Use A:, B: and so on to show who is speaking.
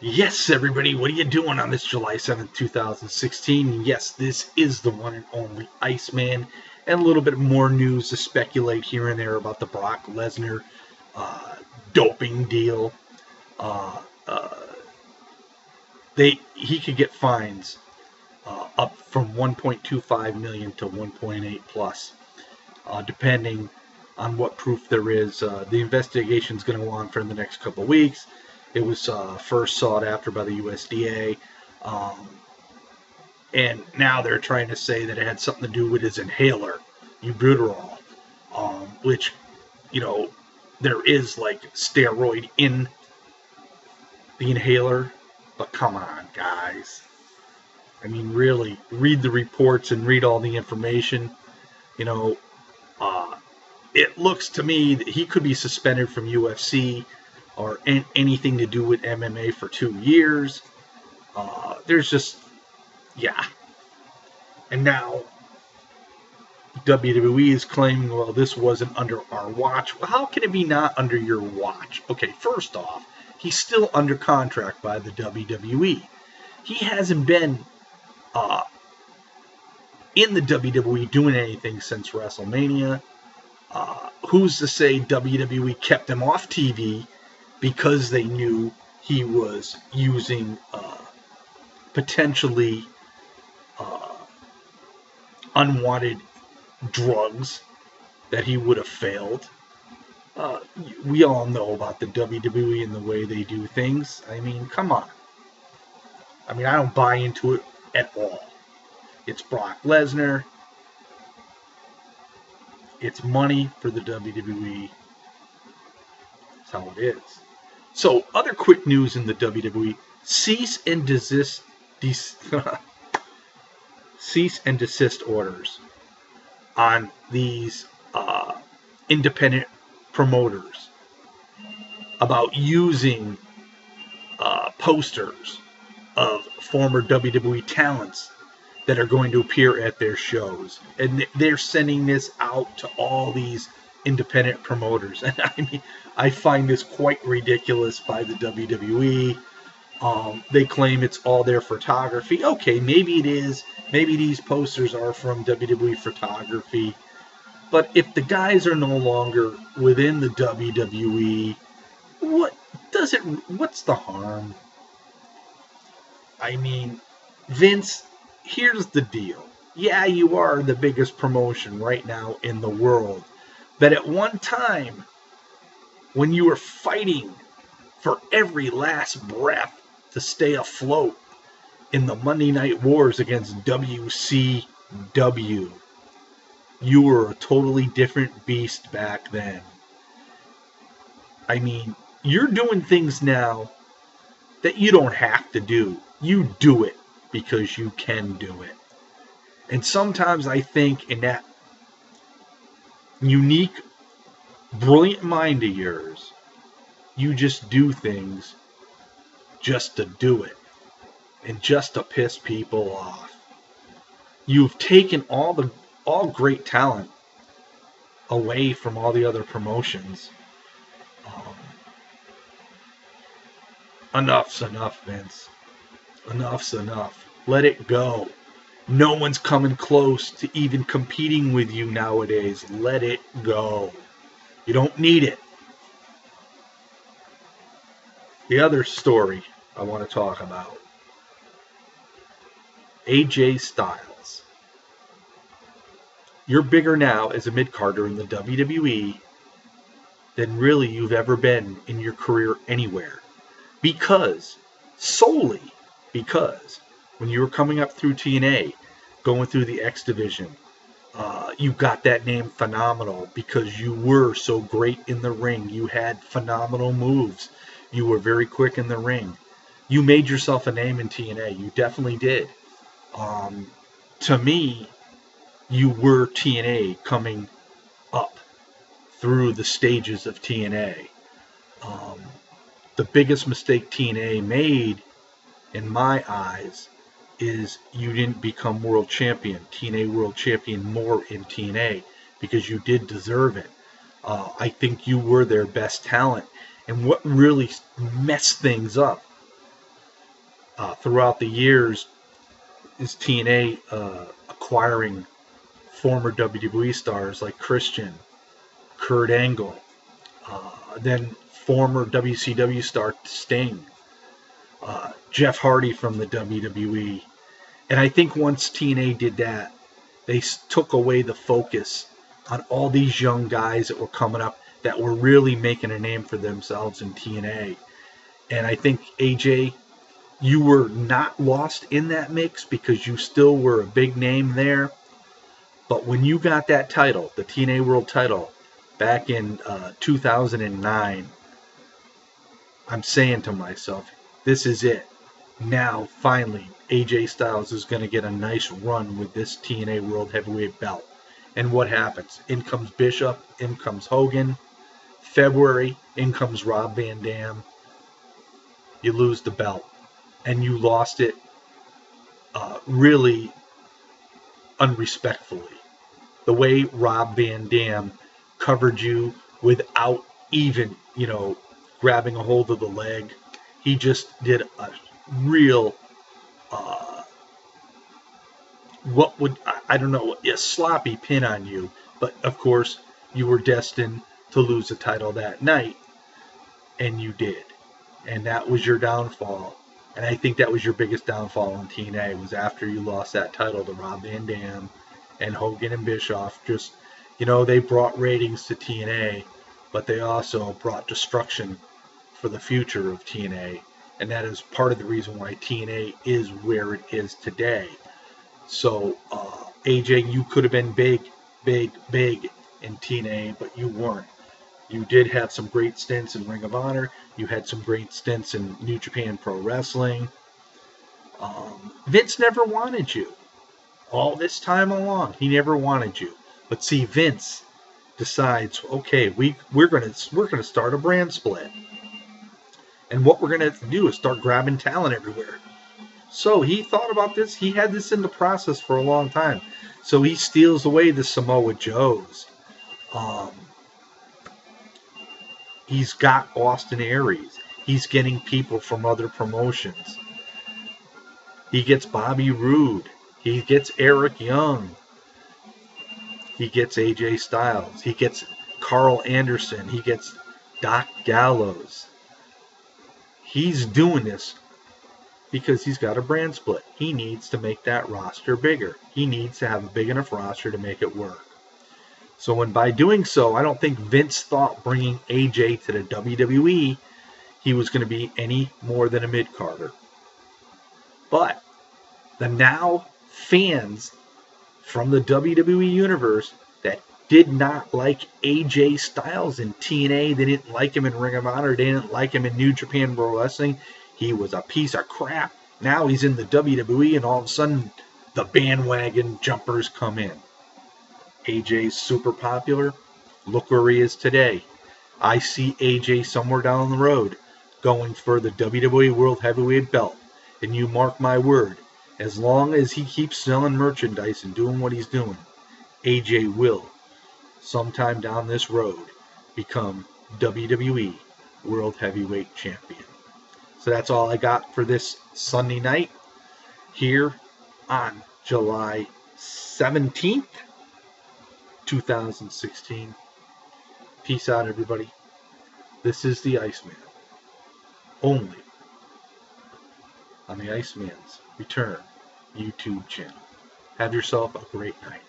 A: Yes, everybody, what are you doing on this July 7th, 2016? Yes, this is the one and only Iceman, and a little bit more news to speculate here and there about the Brock Lesnar uh, doping deal. Uh, uh, he could get fines up from 1.25 million to 1.8 plus, depending on what proof there is. The investigation is going to go on for the next couple of weeks. It was first sought after by the USDA, um, and now they're trying to say that it had something to do with his inhaler, buterol, which, you know, there is like steroid in the inhaler, but come on, guys. I mean, really, read the reports and read all the information. You know, uh, it looks to me that he could be suspended from UFC or anything to do with MMA for 2 years. There's just, yeah. And now WWE is claiming, well, this wasn't under our watch. Well, how can it be not under your watch? Okay, first off, he's still under contract by the WWE. He hasn't been in the WWE doing anything since WrestleMania. Who's to say WWE kept him off TV because they knew he was using potentially unwanted drugs that he would have failed. We all know about the WWE and the way they do things. I mean, come on. I mean, I don't buy into it at all. It's Brock Lesnar. It's money for the WWE. That's how it is. So, other quick news in the WWE: cease and desist orders on these independent promoters about using posters of former WWE talents that are going to appear at their shows. And they're sending this out to all these independent promoters. And I mean, I find this quite ridiculous by the WWE. They claim it's all their photography. Okay, maybe it is. Maybe these posters are from WWE photography. But if the guys are no longer within the WWE, what's the harm? I mean, Vince, here's the deal. Yeah, you are the biggest promotion right now in the world. But at one time, when you were fighting for every last breath to stay afloat in the Monday Night Wars against WCW, you were a totally different beast back then. I mean, you're doing things now that you don't have to do. You do it because you can do it. And sometimes I think in that unique, brilliant mind of yours, you just do things just to do it and just to piss people off. You've taken all great talent away from all the other promotions. Enough's enough, Vince. Enough's enough. Let it go. No one's coming close to even competing with you nowadays. Let it go. You don't need it. The other story I want to talk about: AJ Styles. You're bigger now as a mid-carder in the WWE than really you've ever been in your career anywhere. Solely because when you were coming up through TNA, going through the X Division, you got that name Phenomenal because you were so great in the ring. You had phenomenal moves. You were very quick in the ring. You made yourself a name in TNA. You definitely did. To me, you were TNA coming up through the stages of TNA. The biggest mistake TNA made, in my eyes, is you didn't become world champion, TNA world champion more in TNA, because you did deserve it. I think you were their best talent. And what really messed things up throughout the years is TNA acquiring former WWE stars like Christian, Kurt Angle, then former WCW star Sting, Jeff Hardy from the WWE. And I think once TNA did that, they took away the focus on all these young guys that were coming up that were really making a name for themselves in TNA. And I think, AJ, you were not lost in that mix because you still were a big name there. But when you got that title, the TNA World title, back in 2009, I'm saying to myself, this is it. Now, finally, AJ Styles is going to get a nice run with this TNA World Heavyweight belt. And what happens? In comes Bishop, in comes Hogan. February, in comes Rob Van Dam. You lose the belt. And you lost it really unrespectfully. The way Rob Van Dam covered you without even, grabbing a hold of the leg. He just did a real, a sloppy pin on you. But, of course, you were destined to lose the title that night. And you did. And that was your downfall. And I think that was your biggest downfall in TNA, was after you lost that title to Rob Van Dam and Hogan and Bischoff. Just, they brought ratings to TNA, but they also brought destruction for the future of TNA. And that is part of the reason why TNA is where it is today. So, AJ, you could have been big in TNA, but you weren't. You did have some great stints in Ring of Honor. You had some great stints in New Japan Pro Wrestling. Vince never wanted you. All this time along, he never wanted you. But see, Vince decides, okay, we're gonna start a brand split, and what we're gonna do is start grabbing talent everywhere. So he thought about this. He had this in the process for a long time. So he steals away the Samoa Joes. He's got Austin Aries. He's getting people from other promotions. He gets Bobby Roode. He gets Eric Young. He gets AJ Styles. He gets Carl Anderson. He gets Doc Gallows. He's doing this because he's got a brand split. He needs to make that roster bigger. He needs to have a big enough roster to make it work. So when by doing so, I don't think Vince thought bringing AJ to the WWE, he was going to be any more than a mid-carder. But the now fans from the WWE universe that did not like AJ Styles in TNA, they didn't like him in Ring of Honor, they didn't like him in New Japan Pro Wrestling, he was a piece of crap. Now he's in the WWE, and all of a sudden the bandwagon jumpers come in. AJ's super popular. Look where he is today. I see AJ somewhere down the road going for the WWE World Heavyweight belt. And you mark my word, as long as he keeps selling merchandise and doing what he's doing, AJ will, sometime down this road, become WWE World Heavyweight Champion. So that's all I got for this Sunday night here on July 17th. 2016. Peace out, everybody. This is the Iceman. Only on the Iceman's Return YouTube channel. Have yourself a great night.